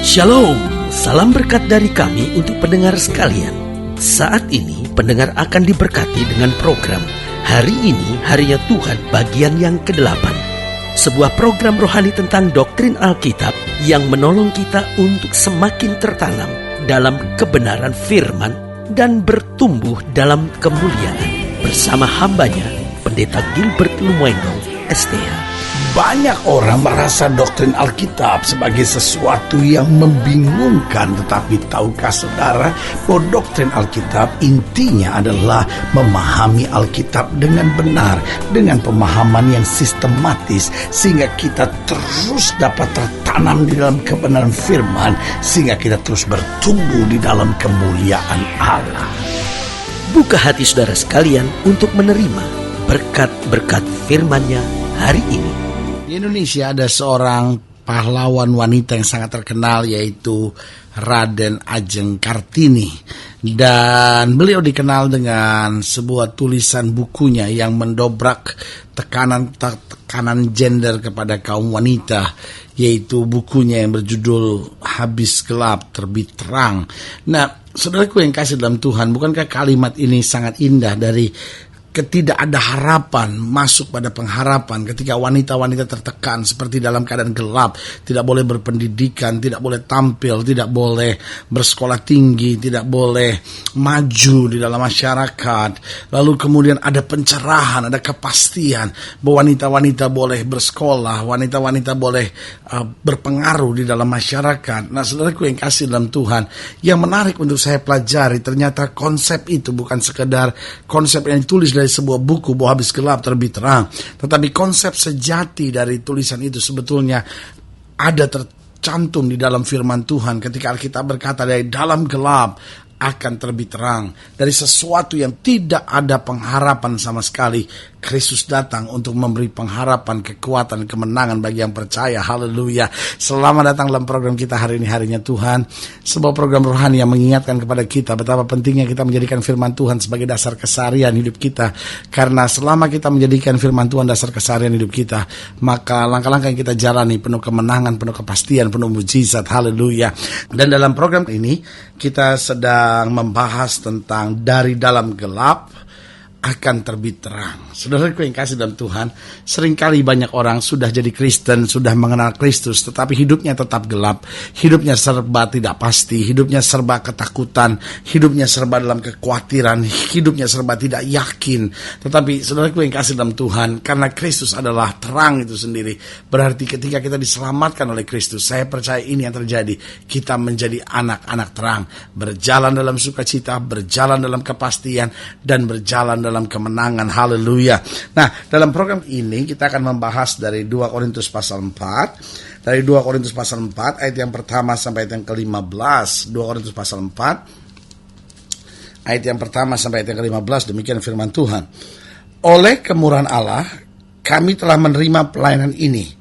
Shalom, salam berkat dari kami untuk pendengar sekalian. Saat ini pendengar akan diberkati dengan program Hari Ini Harinya Tuhan bagian yang ke-8. Sebuah program rohani tentang doktrin Alkitab yang menolong kita untuk semakin tertanam dalam kebenaran firman dan bertumbuh dalam kemuliaan. Bersama hambanya, Pendeta Gilbert Lumuendo, STH. Banyak orang merasa doktrin Alkitab sebagai sesuatu yang membingungkan. Tetapi tahukah saudara bahwa doktrin Alkitab intinya adalah memahami Alkitab dengan benar, dengan pemahaman yang sistematis, sehingga kita terus dapat tertanam di dalam kebenaran firman, sehingga kita terus bertumbuh di dalam kemuliaan Allah. Buka hati saudara sekalian untuk menerima berkat-berkat firman-Nya hari ini. Di Indonesia ada seorang pahlawan wanita yang sangat terkenal, yaitu Raden Ajeng Kartini. Dan beliau dikenal dengan sebuah tulisan bukunya yang mendobrak tekanan gender kepada kaum wanita, yaitu bukunya yang berjudul Habis Gelap Terbit Terang. Nah, saudaraku yang kasih dalam Tuhan, bukankah kalimat ini sangat indah? Dari tidak ada harapan masuk pada pengharapan ketika wanita-wanita tertekan seperti dalam keadaan gelap, tidak boleh berpendidikan, tidak boleh tampil, tidak boleh bersekolah tinggi, tidak boleh maju di dalam masyarakat. Lalu kemudian ada pencerahan, ada kepastian bahwa wanita-wanita boleh bersekolah, wanita-wanita boleh berpengaruh di dalam masyarakat. Nah, saudaraku yang kasih dalam Tuhan, yang menarik untuk saya pelajari, ternyata konsep itu bukan sekedar konsep yang ditulis dari sebuah buku bahwa habis gelap terbit terang, tetapi konsep sejati dari tulisan itu sebetulnya ada tercantum di dalam firman Tuhan ketika Alkitab berkata dari dalam gelap akan terbit terang. Dari sesuatu yang tidak ada pengharapan sama sekali, Kristus datang untuk memberi pengharapan, kekuatan, kemenangan bagi yang percaya. Haleluya. Selamat datang dalam program kita Hari Ini Harinya Tuhan, sebuah program rohani yang mengingatkan kepada kita betapa pentingnya kita menjadikan firman Tuhan sebagai dasar keseharian hidup kita. Karena selama kita menjadikan firman Tuhan dasar keseharian hidup kita, maka langkah-langkah yang kita jalani penuh kemenangan, penuh kepastian, penuh mujizat. Haleluya. Dan dalam program ini kita sedang membahas tentang dari dalam gelap akan terbit terang. Saudaraku yang kasih dalam Tuhan, seringkali banyak orang sudah jadi Kristen, sudah mengenal Kristus, tetapi hidupnya tetap gelap, hidupnya serba tidak pasti, hidupnya serba ketakutan, hidupnya serba dalam kekhawatiran, hidupnya serba tidak yakin. Tetapi saudaraku yang kasih dalam Tuhan, karena Kristus adalah terang itu sendiri, berarti ketika kita diselamatkan oleh Kristus, saya percaya ini yang terjadi, kita menjadi anak-anak terang, berjalan dalam sukacita, berjalan dalam kepastian, dan berjalan dalam kemenangan. Haleluya. Nah, dalam program ini kita akan membahas dari 2 Korintus pasal 4. Dari 2 Korintus pasal 4 ayat yang pertama sampai ayat yang ke-15. 2 Korintus pasal 4 ayat yang pertama sampai ayat yang ke-15. Demikian firman Tuhan. Oleh kemurahan Allah kami telah menerima pelayanan ini.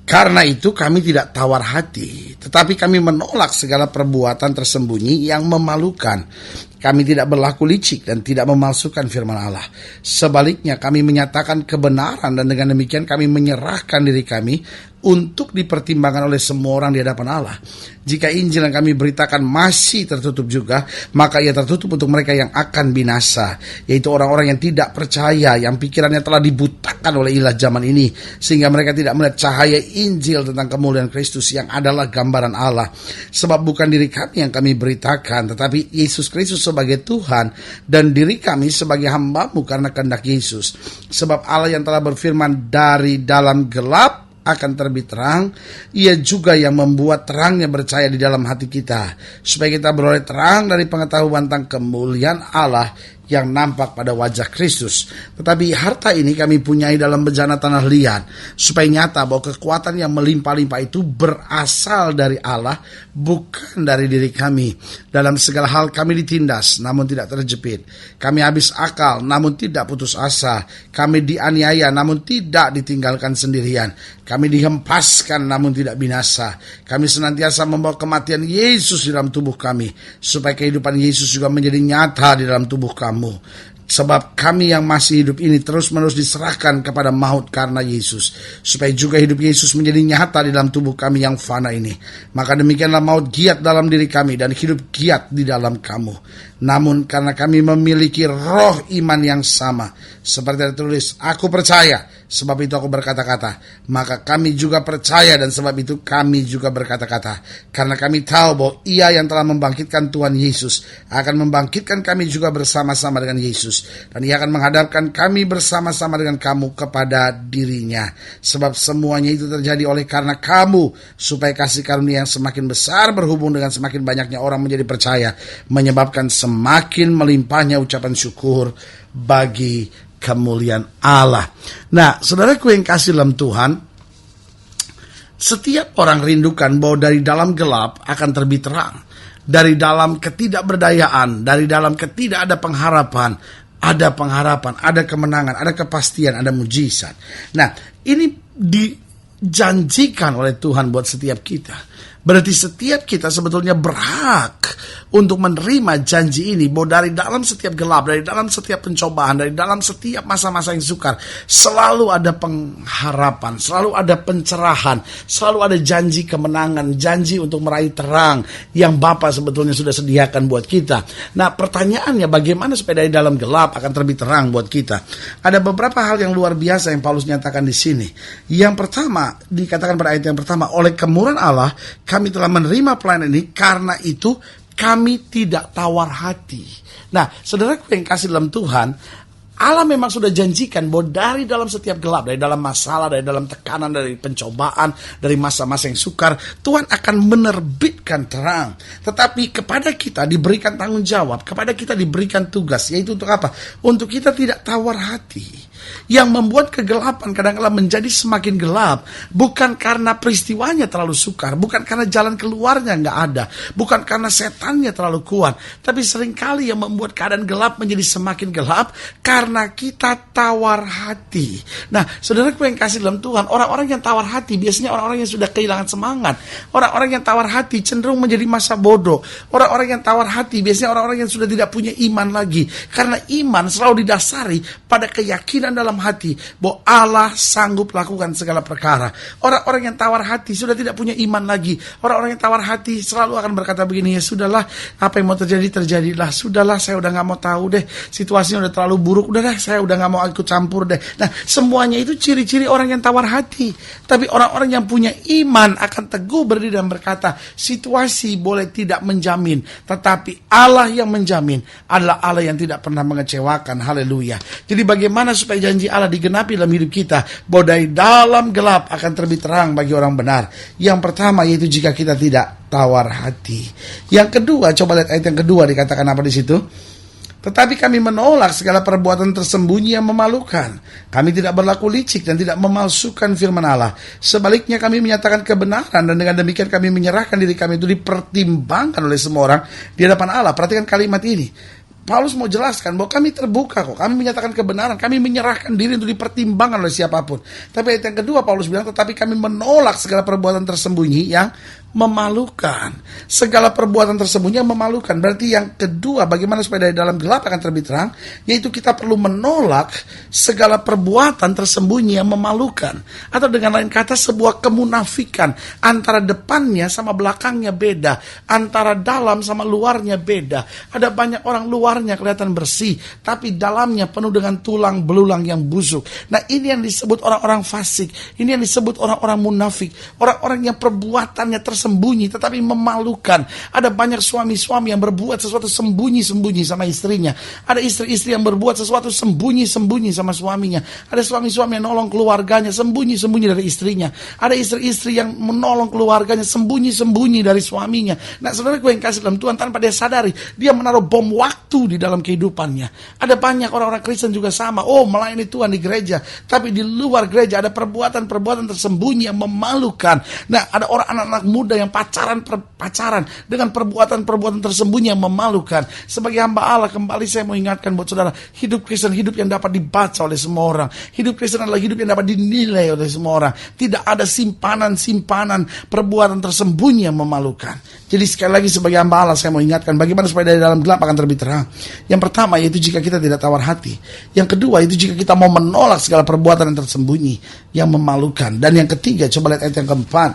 Karena itu kami tidak tawar hati, tetapi kami menolak segala perbuatan tersembunyi yang memalukan. Kami tidak berlaku licik dan tidak memalsukan firman Allah. Sebaliknya kami menyatakan kebenaran, dan dengan demikian kami menyerahkan diri kami untuk dipertimbangkan oleh semua orang di hadapan Allah. Jika Injil yang kami beritakan masih tertutup juga, maka ia tertutup untuk mereka yang akan binasa, yaitu orang-orang yang tidak percaya, yang pikirannya telah dibutakan oleh ilah zaman ini, sehingga mereka tidak melihat cahaya Injil tentang kemuliaan Kristus yang adalah gambaran Allah. Sebab bukan diri kami yang kami beritakan, tetapi Yesus Kristus sebagai Tuhan, dan diri kami sebagai hamba-Mu karena kehendak Yesus. Sebab Allah yang telah berfirman dari dalam gelap akan terbit terang, ia juga yang membuat terangnya bercahaya di dalam hati kita, supaya kita beroleh terang dari pengetahuan tentang kemuliaan Allah yang nampak pada wajah Kristus. Tetapi harta ini kami punyai dalam bejana tanah liat, supaya nyata bahwa kekuatan yang melimpah-limpah itu berasal dari Allah, bukan dari diri kami. Dalam segala hal kami ditindas, namun tidak terjepit. Kami habis akal, namun tidak putus asa. Kami dianiaya, namun tidak ditinggalkan sendirian. Kami dihempaskan, namun tidak binasa. Kami senantiasa membawa kematian Yesus di dalam tubuh kami, supaya kehidupan Yesus juga menjadi nyata di dalam tubuh kami. Sebab kami yang masih hidup ini terus-menerus diserahkan kepada maut karena Yesus, supaya juga hidup Yesus menjadi nyata di dalam tubuh kami yang fana ini. Maka demikianlah maut giat dalam diri kami dan hidup giat di dalam kamu. Namun karena kami memiliki roh iman yang sama, seperti tertulis, aku percaya, sebab itu aku berkata-kata. Maka kami juga percaya dan sebab itu kami juga berkata-kata. Karena kami tahu bahwa Ia yang telah membangkitkan Tuhan Yesus akan membangkitkan kami juga bersama-sama dengan Yesus. Dan Ia akan menghadapkan kami bersama-sama dengan kamu kepada dirinya. Sebab semuanya itu terjadi oleh karena kamu, supaya kasih karunia yang semakin besar berhubung dengan semakin banyaknya orang menjadi percaya, menyebabkan semakin melimpahnya ucapan syukur bagi kemuliaan Allah. Nah, saudaraku yang kasih dalam Tuhan, setiap orang rindukan bahwa dari dalam gelap akan terbit terang. Dari dalam ketidakberdayaan, dari dalam ketidak ada pengharapan, ada kemenangan, ada kepastian, ada mujizat. Nah, ini dijanjikan oleh Tuhan buat setiap kita. Berarti setiap kita sebetulnya berhak untuk menerima janji ini, bahwa dari dalam setiap gelap, dari dalam setiap pencobaan, dari dalam setiap masa-masa yang sukar, selalu ada pengharapan, selalu ada pencerahan, selalu ada janji kemenangan, janji untuk meraih terang yang Bapa sebetulnya sudah sediakan buat kita. Nah, pertanyaannya bagaimana supaya dari dalam gelap akan terbit terang buat kita? Ada beberapa hal yang luar biasa yang Paulus nyatakan di sini. Yang pertama, dikatakan pada ayat yang pertama, oleh kemurahan Allah kami telah menerima pelayanan ini, karena itu kami tidak tawar hati. Nah, saudaraku yang kasih dalam Tuhan, Allah memang sudah janjikan bahwa dari dalam setiap gelap, dari dalam masalah, dari dalam tekanan, dari pencobaan, dari masa-masa yang sukar, Tuhan akan menerbitkan terang. Tetapi kepada kita diberikan tanggung jawab, kepada kita diberikan tugas, yaitu untuk apa? Untuk kita tidak tawar hati. Yang membuat kegelapan kadang-kadang menjadi semakin gelap, bukan karena peristiwanya terlalu sukar, bukan karena jalan keluarnya nggak ada, bukan karena setannya terlalu kuat, tapi seringkali yang membuat keadaan gelap menjadi semakin gelap karena kita tawar hati. Nah, saudaraku yang kasih dalam Tuhan, orang-orang yang tawar hati biasanya orang-orang yang sudah kehilangan semangat. Orang-orang yang tawar hati cenderung menjadi masa bodoh. Orang-orang yang tawar hati biasanya orang-orang yang sudah tidak punya iman lagi, karena iman selalu didasari pada keyakinan dalam hati bahwa Allah sanggup lakukan segala perkara. Orang-orang yang tawar hati sudah tidak punya iman lagi. Orang-orang yang tawar hati selalu akan berkata begini, ya sudahlah, apa yang mau terjadi terjadilah. Sudahlah, saya udah gak mau tahu deh, situasinya udah terlalu buruk, udah deh, saya udah gak mau ikut campur deh. Nah, semuanya itu ciri-ciri orang yang tawar hati. Tapi orang-orang yang punya iman akan teguh berdiri dan berkata, situasi boleh tidak menjamin, tetapi Allah yang menjamin adalah Allah yang tidak pernah mengecewakan. Haleluya. Jadi bagaimana supaya janji Allah digenapi dalam hidup kita, bahwa dari dalam gelap akan terbit terang bagi orang benar? Yang pertama yaitu jika kita tidak tawar hati. Yang kedua, coba lihat ayat yang kedua, dikatakan apa di situ? Tetapi kami menolak segala perbuatan tersembunyi yang memalukan. Kami tidak berlaku licik dan tidak memalsukan firman Allah. Sebaliknya kami menyatakan kebenaran, dan dengan demikian kami menyerahkan diri kami itu dipertimbangkan oleh semua orang di hadapan Allah. Perhatikan kalimat ini. Paulus mau jelaskan bahwa kami terbuka kok, kami menyatakan kebenaran, kami menyerahkan diri untuk dipertimbangkan oleh siapapun. Tapi ayat yang kedua Paulus bilang, tetapi kami menolak segala perbuatan tersembunyi yang memalukan. Segala perbuatan tersembunyi yang memalukan. Berarti yang kedua, bagaimana supaya dari dalam gelap akan terbit terang, yaitu kita perlu menolak segala perbuatan tersembunyi yang memalukan. Atau dengan lain kata, sebuah kemunafikan. Antara depannya sama belakangnya beda, antara dalam sama luarnya beda. Ada banyak orang luarnya kelihatan bersih, tapi dalamnya penuh dengan tulang belulang yang busuk. Nah, ini yang disebut orang-orang fasik. Ini yang disebut orang-orang munafik. Orang-orang yang perbuatannya tersembunyi tetapi memalukan. Ada banyak suami-suami yang berbuat sesuatu sembunyi-sembunyi sama istrinya. Ada istri-istri yang berbuat sesuatu sembunyi-sembunyi sama suaminya. Ada suami-suami yang nolong keluarganya sembunyi-sembunyi dari istrinya. Ada istri-istri yang menolong keluarganya sembunyi-sembunyi dari suaminya. Nah, saudaraku yang kasih dalam Tuhan, tanpa dia sadari, dia menaruh bom waktu di dalam kehidupannya. Ada banyak orang-orang Kristen juga sama. Oh, melayani Tuhan di gereja, tapi di luar gereja ada perbuatan-perbuatan tersembunyi yang memalukan. Nah, ada orang anak-anak muda muda yang pacaran dengan perbuatan-perbuatan tersembunyi yang memalukan. Sebagai hamba Allah, kembali saya mau ingatkan buat saudara, hidup Kristen hidup yang dapat dibaca oleh semua orang. Hidup Kristen adalah hidup yang dapat dinilai oleh semua orang. Tidak ada simpanan perbuatan tersembunyi yang memalukan. Jadi sekali lagi sebagai hamba Allah, saya mau ingatkan bagaimana supaya dari dalam gelap akan terbit terang. Yang pertama yaitu jika kita tidak tawar hati. Yang kedua itu jika kita mau menolak segala perbuatan yang tersembunyi yang memalukan. Dan yang ketiga, coba lihat ayat yang keempat.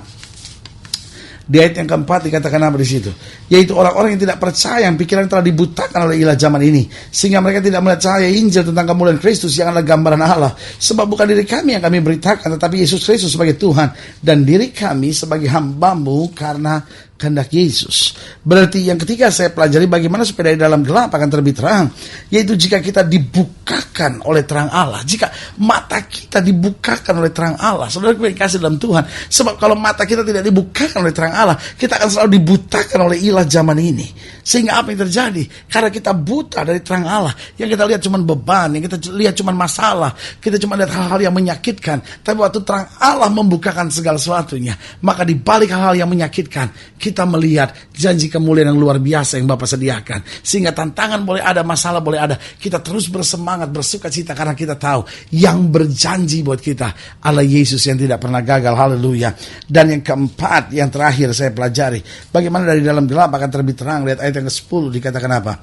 Di ayat yang keempat dikatakan apa di situ? Yaitu orang-orang yang tidak percaya, yang pikiran telah dibutakan oleh ilah zaman ini, sehingga mereka tidak melihat cahaya Injil tentang kemuliaan Kristus yang adalah gambaran Allah. Sebab bukan diri kami yang kami beritakan, tetapi Yesus Kristus sebagai Tuhan, dan diri kami sebagai hamba-Mu karena kehendak Yesus. Berarti yang ketiga saya pelajari bagaimana supaya dari dalam gelap akan terbit terang, yaitu jika kita dibukakan oleh terang Allah. Jika mata kita dibukakan oleh terang Allah, saudara gue kasih dalam Tuhan. Sebab kalau mata kita tidak dibukakan oleh terang Allah, kita akan selalu dibutakan oleh ilah zaman ini. Sehingga apa yang terjadi? Karena kita buta dari terang Allah, yang kita lihat cuma beban, yang kita lihat cuma masalah, kita cuma lihat hal-hal yang menyakitkan. Tapi waktu terang Allah membukakan segala sesuatunya, maka di balik hal-hal yang menyakitkan, kita melihat janji kemuliaan yang luar biasa yang Bapa sediakan. Sehingga tantangan boleh ada, masalah boleh ada, kita terus bersemangat, bersuka cita, karena kita tahu yang berjanji buat kita Allah Yesus yang tidak pernah gagal. Haleluya. Dan yang keempat, yang terakhir saya pelajari bagaimana dari dalam gelap akan terbit terang. Lihat ayat yang ke-10 dikatakan apa?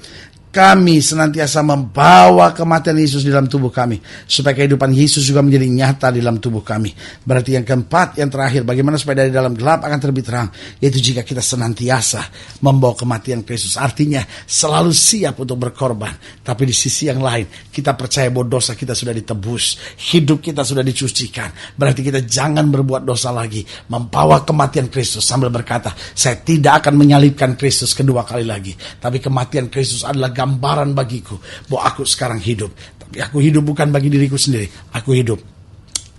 Kami senantiasa membawa kematian Yesus di dalam tubuh kami, supaya kehidupan Yesus juga menjadi nyata di dalam tubuh kami. Berarti yang keempat, yang terakhir, bagaimana supaya dari dalam gelap akan terbit terang, yaitu jika kita senantiasa membawa kematian Kristus. Artinya selalu siap untuk berkorban. Tapi di sisi yang lain, kita percaya bahwa dosa kita sudah ditebus, hidup kita sudah dicucikan. Berarti kita jangan berbuat dosa lagi, membawa kematian Kristus sambil berkata, saya tidak akan menyalibkan Kristus kedua kali lagi. Tapi kematian Kristus adalah gambaran bagiku bahwa aku sekarang hidup. Tapi aku hidup bukan bagi diriku sendiri. Aku hidup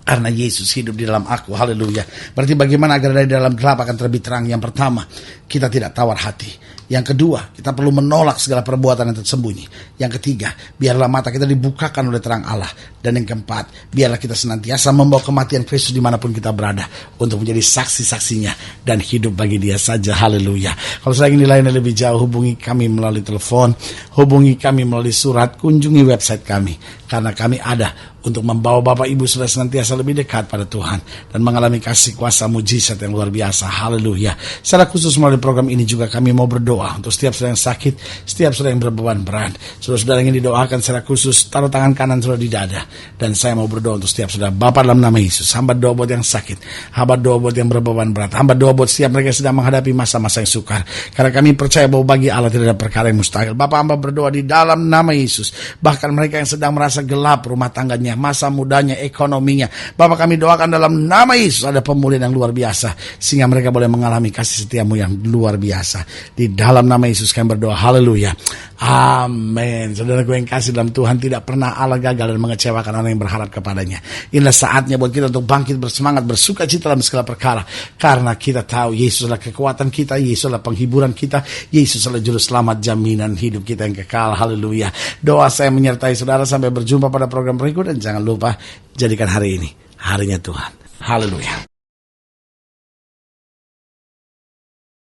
karena Yesus hidup di dalam aku. Haleluya. Berarti bagaimana agar dari dalam gelap akan terbit terang? Yang pertama, kita tidak tawar hati. Yang kedua, kita perlu menolak segala perbuatan yang tersembunyi. Yang ketiga, biarlah mata kita dibukakan oleh terang Allah. Dan yang keempat, biarlah kita senantiasa membawa kematian Kristus dimanapun kita berada, untuk menjadi saksi-saksinya dan hidup bagi Dia saja. Haleluya. Kalau saya ingin dilayani lebih jauh, hubungi kami melalui telepon, hubungi kami melalui surat, kunjungi website kami. Karena kami ada untuk membawa Bapak Ibu sudah senantiasa lebih dekat pada Tuhan dan mengalami kasih kuasa mujizat yang luar biasa. Haleluya. Secara khusus melalui program ini juga kami mau berdoa untuk setiap saudara yang sakit, setiap saudara yang berbeban berat. Saudara-saudara yang ingin didoakan secara khusus, taruh tangan kanan saudara di dada. Dan saya mau berdoa untuk setiap saudara. Bapa, dalam nama Yesus, hamba doa buat yang sakit, hamba doa buat yang berbeban berat, hamba doa buat setiap mereka yang sedang menghadapi masa-masa yang sukar. Karena kami percaya bahwa bagi Allah tidak ada perkara yang mustahil. Bapa, hamba berdoa di dalam nama Yesus, bahkan mereka yang sedang merasa gelap rumah tangganya, masa mudanya, ekonominya, Bapak, kami doakan dalam nama Yesus ada pemulihan yang luar biasa, sehingga mereka boleh mengalami kasih setiamu yang luar biasa. Di dalam nama Yesus kami berdoa. Haleluya. Amin. Saudara gue yang kasih dalam Tuhan, tidak pernah Allah gagal dan mengecewakan orang yang berharap kepadanya. Inilah saatnya buat kita untuk bangkit bersemangat, bersuka cita dalam segala perkara, karena kita tahu Yesus adalah kekuatan kita, Yesus adalah penghiburan kita, Yesus adalah juru selamat, jaminan hidup kita yang kekal. Haleluya. Doa saya menyertai saudara sampai berjumpa pada program berikut, dan jangan lupa jadikan hari ini harinya Tuhan. Haleluya.